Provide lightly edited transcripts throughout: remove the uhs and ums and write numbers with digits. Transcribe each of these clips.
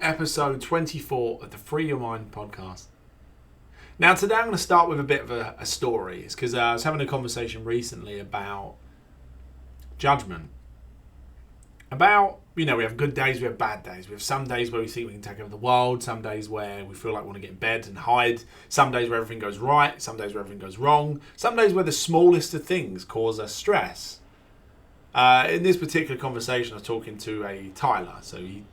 Episode 24 of the Free Your Mind podcast. Now, today I'm going to start with a bit of a story. It's because I was having a conversation recently about judgment. About, we have good days, we have bad days. We have some days where we think we can take over the world, some days where we feel like we want to get in bed and hide, some days where everything goes right, some days where everything goes wrong, some days where the smallest of things cause us stress. In this particular conversation, I was talking to a tiler, so he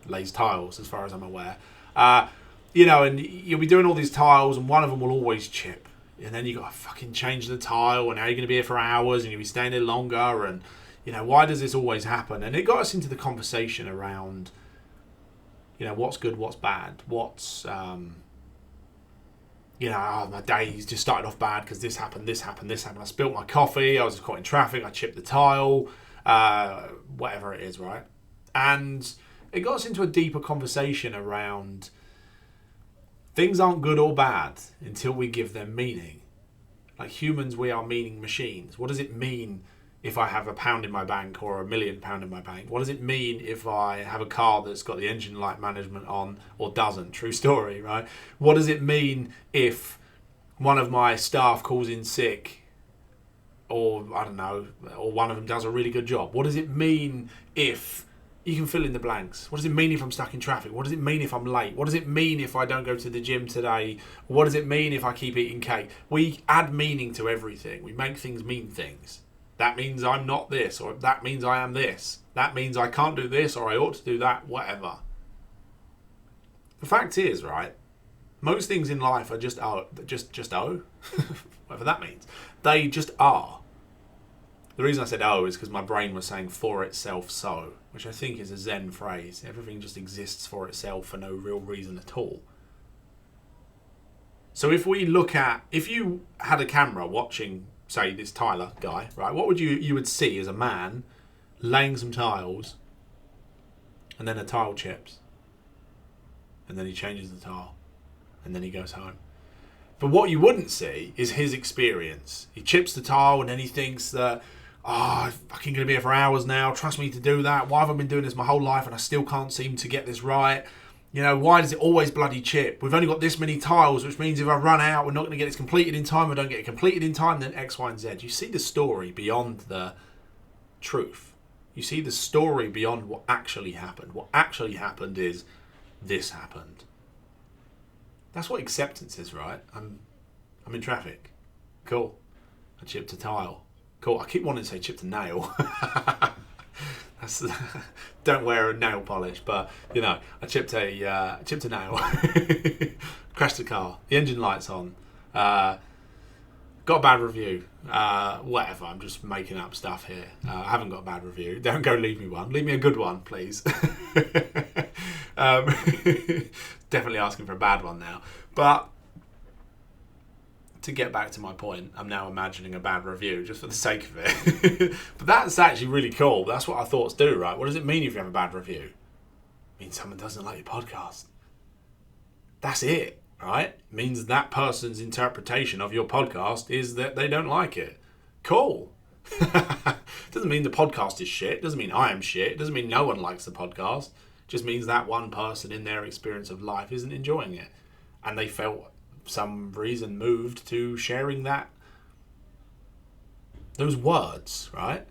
lays tiles as far as I'm aware. And you'll be doing all these tiles and one of them will always chip. And then you got to fucking change the tile and now you're going to be here for hours and you'll be staying there longer and, why does this always happen? And it got us into the conversation around, what's good, what's bad, what's, my day's just started off bad because this happened. I spilt my coffee, I was caught in traffic, I chipped the tile, whatever it is, right? And it got us into a deeper conversation around things aren't good or bad until we give them meaning. Like humans, we are meaning machines. What does it mean if I have £1 in my bank or £1 million in my bank? What does it mean if I have a car that's got the engine light management on or doesn't? True story, right? What does it mean if one of my staff calls in sick or, or one of them does a really good job? What does it mean if... You can fill in the blanks. What does it mean if I'm stuck in traffic? What does it mean if I'm late? What does it mean if I don't go to the gym today? What does it mean if I keep eating cake? We add meaning to everything. We make things mean things. That means I'm not this, or that means I am this. That means I can't do this, or I ought to do that, whatever. The fact is, right, most things in life are just whatever that means. They just are. The reason I said is because my brain was saying for itself so, which I think is a Zen phrase. Everything just exists for itself for no real reason at all. So if you had a camera watching, say, this Tyler guy, right, what would you would see as a man laying some tiles and then a tile chips and then he changes the tile and then he goes home. But what you wouldn't see is his experience. He chips the tile and then he thinks that, I'm fucking going to be here for hours now. Trust me to do that. Why have I been doing this my whole life and I still can't seem to get this right? Why does it always bloody chip? We've only got this many tiles, which means if I run out, we're not going to get this completed in time. If I don't get it completed in time, then X, Y, and Z. You see the story beyond the truth. You see the story beyond what actually happened. What actually happened is this happened. That's what acceptance is, right? I'm in traffic. Cool. I chipped a tile. Cool. I keep wanting to say chipped a nail. Don't wear a nail polish, but I chipped a nail. Crashed the car. The engine light's on. Got a bad review. Whatever. I'm just making up stuff here. I haven't got a bad review. Don't go leave me one. Leave me a good one, please. Definitely asking for a bad one now, but. To get back to my point, I'm now imagining a bad review just for the sake of it. But that's actually really cool. That's what our thoughts do, right? What does it mean if you have a bad review? It means someone doesn't like your podcast. That's it, right? It means that person's interpretation of your podcast is that they don't like it. Cool. Doesn't mean the podcast is shit. Doesn't mean I am shit. Doesn't mean no one likes the podcast. It just means that one person in their experience of life isn't enjoying it. And they felt some reason moved to sharing those words, right?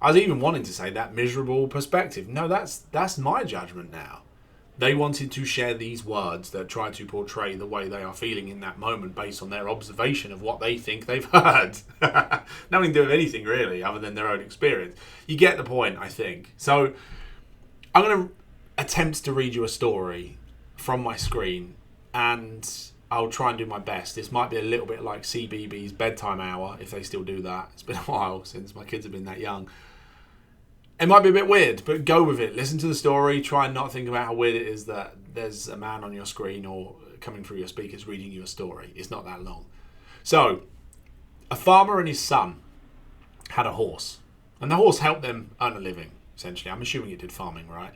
I was even wanting to say that miserable perspective. No, that's my judgment now. They wanted to share these words that try to portray the way they are feeling in that moment based on their observation of what they think they've heard. Nothing to do with anything really other than their own experience. You get the point, I think. So I'm going to attempt to read you a story from my screen and I'll try and do my best. This might be a little bit like CBeebies bedtime hour, if they still do that. It's been a while since my kids have been that young. It might be a bit weird, but go with it. Listen to the story. Try and not think about how weird it is that there's a man on your screen or coming through your speakers reading you a story. It's not that long. So, a farmer and his son had a horse. And the horse helped them earn a living, essentially. I'm assuming it did farming, right?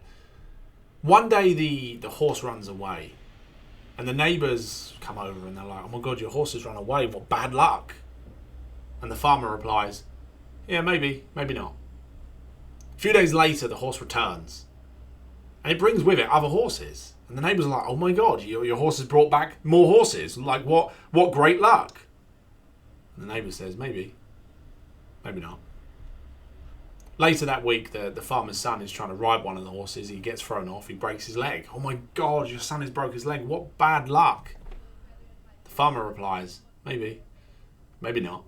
One day the horse runs away. And the neighbours come over and they're like, oh my God, your horse has run away. What bad luck. And the farmer replies, yeah, maybe not. A few days later, the horse returns. And it brings with it other horses. And the neighbours are like, oh my God, your horse has brought back more horses. Like, what great luck. And the neighbour says, maybe not. Later that week, the farmer's son is trying to ride one of the horses. He gets thrown off. He breaks his leg. Oh my God, your son has broke his leg. What bad luck. The farmer replies, maybe not.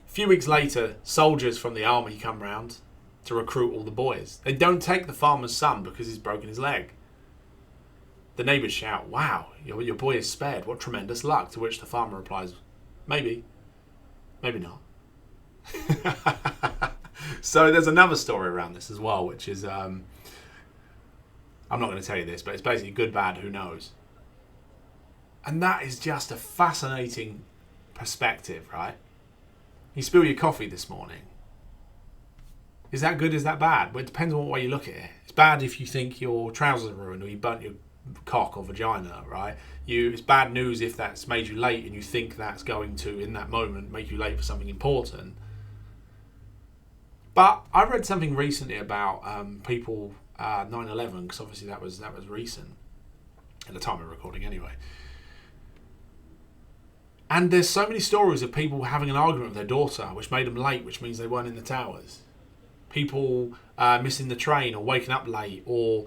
A few weeks later, soldiers from the army come round to recruit all the boys. They don't take the farmer's son because he's broken his leg. The neighbours shout, wow, your boy is spared. What tremendous luck. To which the farmer replies, maybe not. So there's another story around this as well, which is, I'm not going to tell you this, but it's basically good, bad, who knows? And that is just a fascinating perspective, right? You spill your coffee this morning. Is that good, is that bad? Well, it depends on what way you look at it. It's bad if you think your trousers are ruined or you burnt your cock or vagina, right? It's bad news if that's made you late and you think that's going to, in that moment, make you late for something important. But I read something recently about people 9/11, because obviously that was recent at the time of recording anyway. And there's so many stories of people having an argument with their daughter, which made them late, which means they weren't in the towers. People missing the train or waking up late, or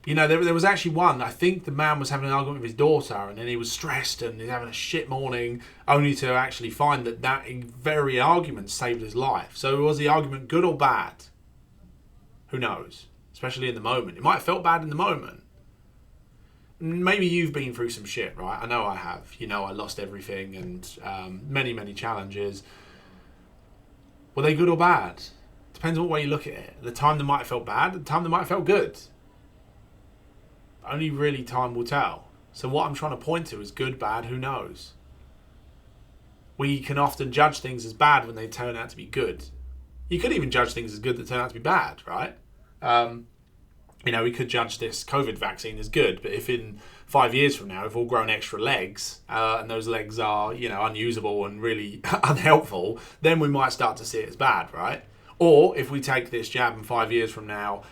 there was actually one. I think the man was having an argument with his daughter, and then he was stressed and he's having a shit morning, only to actually find that very argument saved his life. So was the argument good or bad? Who knows? Especially in the moment. It might have felt bad in the moment. Maybe you've been through some shit, right? I know I have. I lost everything and many, many challenges. Were they good or bad? Depends on what way you look at it. At the time they might have felt bad, at the time they might have felt good. Only really time will tell. So what I'm trying to point to is good, bad, who knows? We can often judge things as bad when they turn out to be good. You could even judge things as good that turn out to be bad, right? We could judge this COVID vaccine as good, but if in 5 years from now we've all grown extra legs and those legs are, unusable and really unhelpful, then we might start to see it as bad, right? Or if we take this jab and 5 years from now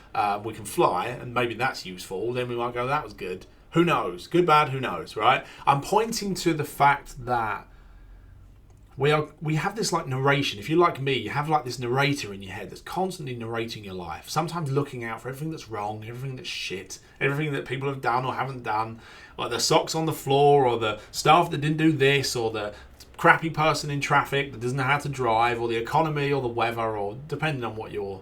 we can fly and maybe that's useful, then we might go, that was good. Who knows? Good, bad, who knows, right? I'm pointing to the fact that we have this like narration. If you're like me, you have like this narrator in your head that's constantly narrating your life, sometimes looking out for everything that's wrong, everything that's shit, everything that people have done or haven't done, like the socks on the floor or the staff that didn't do this or the crappy person in traffic that doesn't know how to drive, or the economy or the weather, or depending on what your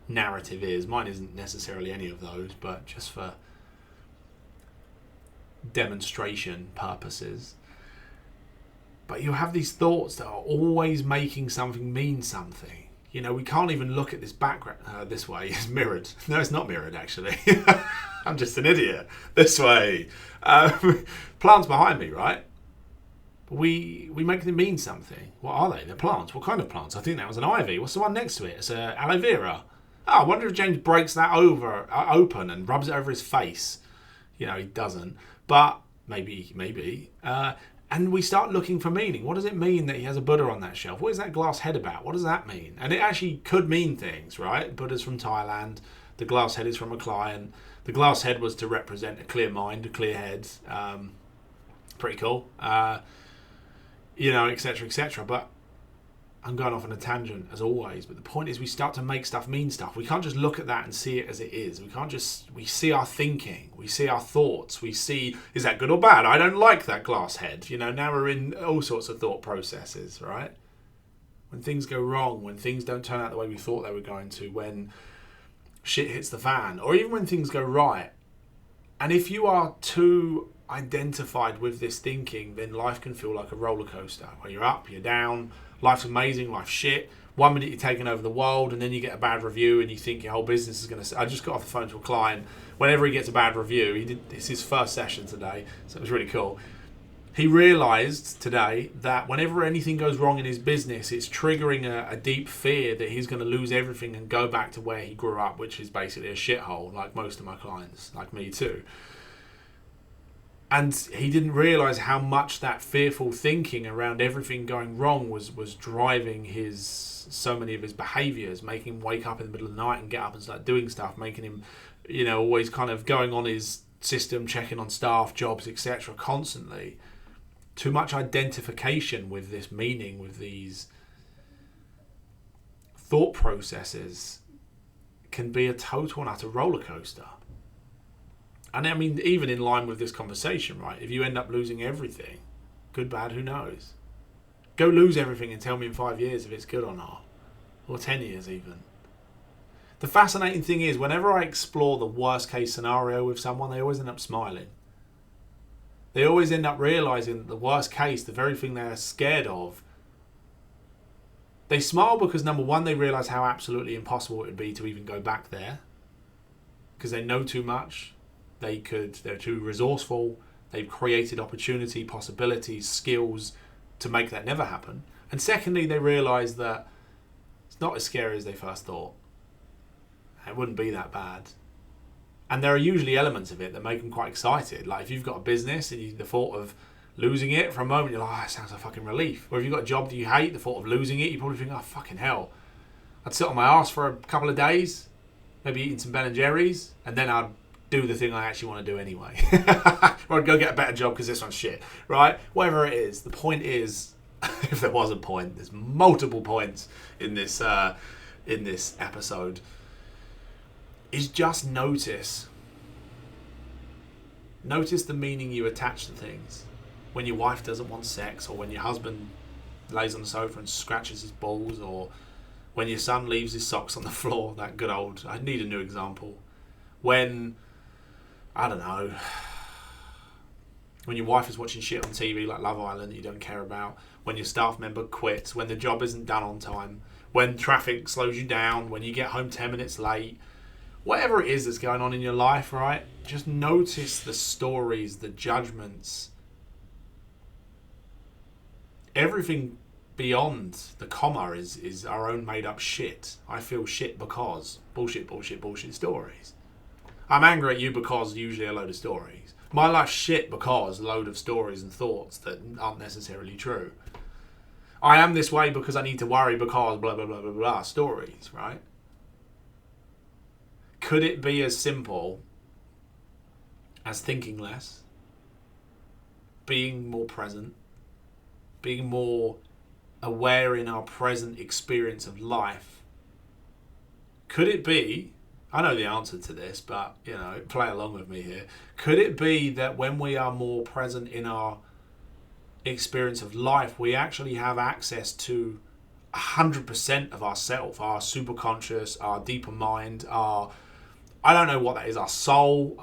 narrative is. Mine isn't necessarily any of those, but just for demonstration purposes. But you have these thoughts that are always making something mean something. We can't even look at this background this way. It's mirrored. No, it's not mirrored, actually. I'm just an idiot. This way. Plants behind me, right? We make them mean something. What are they? They're plants. What kind of plants? I think that was an ivy. What's the one next to it? It's a aloe vera. I wonder if James breaks that open and rubs it over his face. He doesn't. But maybe. And we start looking for meaning. What does it mean that he has a Buddha on that shelf? What is that glass head about? What does that mean? And it actually could mean things, right? Buddha's from Thailand. The glass head is from a client. The glass head was to represent a clear mind, a clear head. Pretty cool. Etc., etc. But I'm going off on a tangent as always. But the point is, we start to make stuff mean stuff. We can't just look at that and see it as it is. We see our thinking. We see our thoughts. We see, is that good or bad? I don't like that glass head. Now we're in all sorts of thought processes, right? When things go wrong, when things don't turn out the way we thought they were going to, when shit hits the fan, or even when things go right. And if you are too identified with this thinking, then life can feel like a roller coaster, where you're up, you're down, life's amazing, life's shit. 1 minute you're taking over the world, and then you get a bad review, and you think your whole business is going to... I just got off the phone to a client. Whenever he gets a bad review, it's his first session today, so it was really cool. He realised today that whenever anything goes wrong in his business, it's triggering a deep fear that he's going to lose everything and go back to where he grew up, which is basically a shithole, like most of my clients, like me too. And he didn't realise how much that fearful thinking around everything going wrong was driving so many of his behaviours, making him wake up in the middle of the night and get up and start doing stuff, making him, always kind of going on his system, checking on staff, jobs, etc. constantly. Too much identification with this meaning, with these thought processes, can be a total and utter roller coaster. And I mean, even in line with this conversation, right? If you end up losing everything, good, bad, who knows? Go lose everything and tell me in 5 years if it's good or not. Or 10 years even. The fascinating thing is, whenever I explore the worst case scenario with someone, they always end up smiling. They always end up realising that the worst case, the very thing they're scared of, they smile because, number one, they realise how absolutely impossible it would be to even go back there. Because they know too much. They're too resourceful. They've created opportunity, possibilities, skills to make that never happen. And secondly, they realise that it's not as scary as they first thought. It wouldn't be that bad. And there are usually elements of it that make them quite excited. Like if you've got a business and the thought of losing it for a moment, you're like, oh, that sounds like fucking relief. Or if you've got a job that you hate, the thought of losing it, you probably think, oh, fucking hell. I'd sit on my arse for a couple of days, maybe eating some Ben & Jerry's, and then I'd do the thing I actually want to do anyway. Or I'd go get a better job because this one's shit, right? Whatever it is, the point is, if there was a point, there's multiple points in this episode, is just notice the meaning you attach to things. When your wife doesn't want sex, or when your husband lays on the sofa and scratches his balls, or when your son leaves his socks on the floor, that good old, I need a new example. When, I don't know, when your wife is watching shit on TV like Love Island that you don't care about, when your staff member quits, when the job isn't done on time, when traffic slows you down, when you get home 10 minutes late, whatever it is that's going on in your life, right? Just notice the stories, the judgments, everything beyond the comma is our own made up shit. I feel shit because bullshit stories. I'm angry at you because usually a load of stories. My life's shit because a load of stories and thoughts that aren't necessarily true. I am this way because I need to worry because blah blah blah blah blah stories, right? Could it be as simple as thinking less, being more present, being more aware in our present experience of life? Could it be, I know the answer to this, but play along with me here. Could it be that when we are more present in our experience of life, we actually have access to 100% of ourself, our superconscious, our deeper mind, our, I don't know what that is, our soul,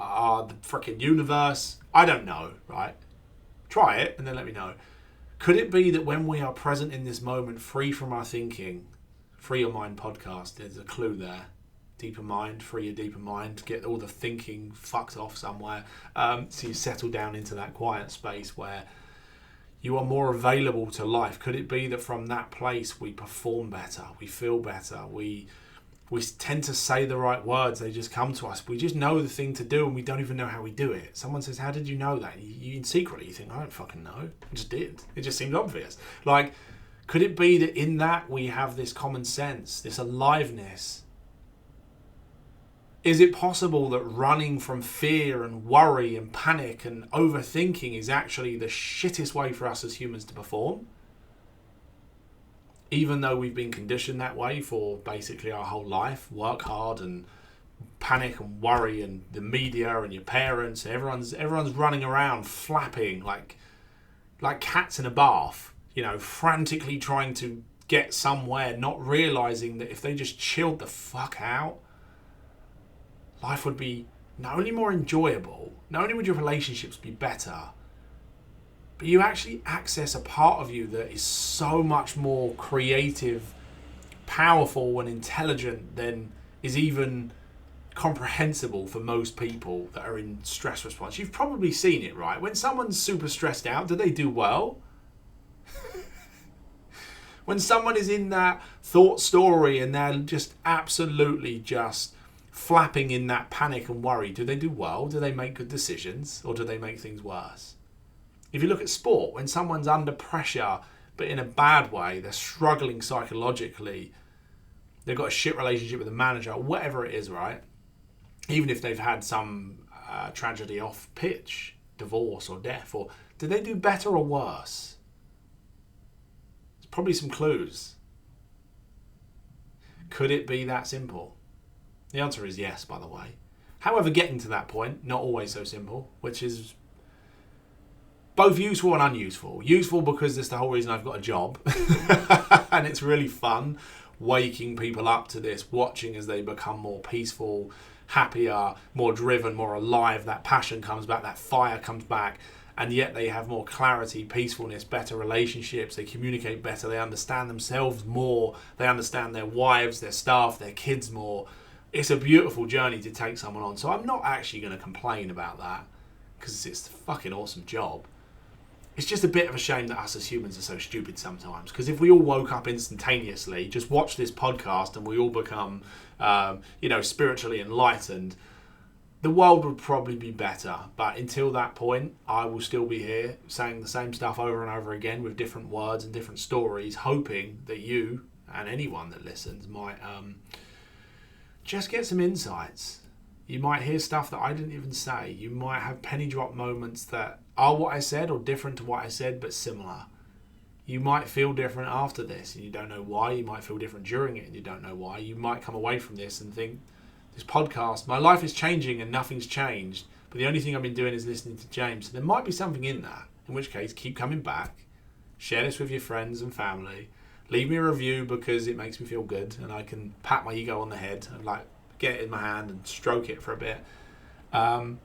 the freaking universe? I don't know, right? Try it and then let me know. Could it be that when we are present in this moment, free from our thinking, Free Your Mind podcast, there's a clue there. Deeper mind, free your deeper mind, get all the thinking fucked off somewhere. So you settle down into that quiet space where you are more available to life. Could it be that from that place we perform better, we feel better, we tend to say the right words, they just come to us. We just know the thing to do and we don't even know how we do it. Someone says, how did you know that? You secretly you think, I don't fucking know. I just did. It just seemed obvious. Like, could it be that in that we have this common sense, this aliveness? Is it possible that running from fear and worry and panic and overthinking is actually the shittest way for us as humans to perform? Even though we've been conditioned that way for basically our whole life, work hard and panic and worry, and the media and your parents, everyone's running around flapping like cats in a bath, frantically trying to get somewhere, not realizing that if they just chilled the fuck out, life would be not only more enjoyable, not only would your relationships be better, but you actually access a part of you that is so much more creative, powerful and intelligent than is even comprehensible for most people that are in stress response. You've probably seen it, right? When someone's super stressed out, do they do well? When someone is in that thought story and they're just absolutely just flapping in that panic and worry, do they do well? Do they make good decisions? Or do they make things worse? If you look at sport, when someone's under pressure, but in a bad way, they're struggling psychologically, they've got a shit relationship with the manager, or whatever it is, right? Even if they've had some tragedy off pitch, divorce or death, or do they do better or worse? There's probably some clues. Could it be that simple? The answer is yes, by the way. However, getting to that point, not always so simple, which is both useful and unuseful. Useful because that's the whole reason I've got a job. And it's really fun waking people up to this, watching as they become more peaceful, happier, more driven, more alive. That passion comes back, that fire comes back, and yet they have more clarity, peacefulness, better relationships, they communicate better, they understand themselves more, they understand their wives, their staff, their kids more. It's a beautiful journey to take someone on. So I'm not actually going to complain about that because it's a fucking awesome job. It's just a bit of a shame that us as humans are so stupid sometimes. Because if we all woke up instantaneously, just watch this podcast and we all become, spiritually enlightened, the world would probably be better. But until that point, I will still be here saying the same stuff over and over again with different words and different stories, hoping that you and anyone that listens might just get some insights. You might hear stuff that I didn't even say. You might have penny drop moments that are what I said or different to what I said, but similar. You might feel different after this and you don't know why. You might feel different during it and you don't know why. You might come away from this and think, this podcast, my life is changing and nothing's changed, but the only thing I've been doing is listening to James. So there might be something in that, in which case keep coming back, share this with your friends and family, leave me a review because it makes me feel good and I can pat my ego on the head and get it in my hand and stroke it for a bit. And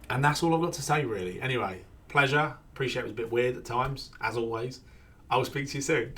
that's all I've got to say, really. Anyway, pleasure. Appreciate it was a bit weird at times, as always. I will speak to you soon.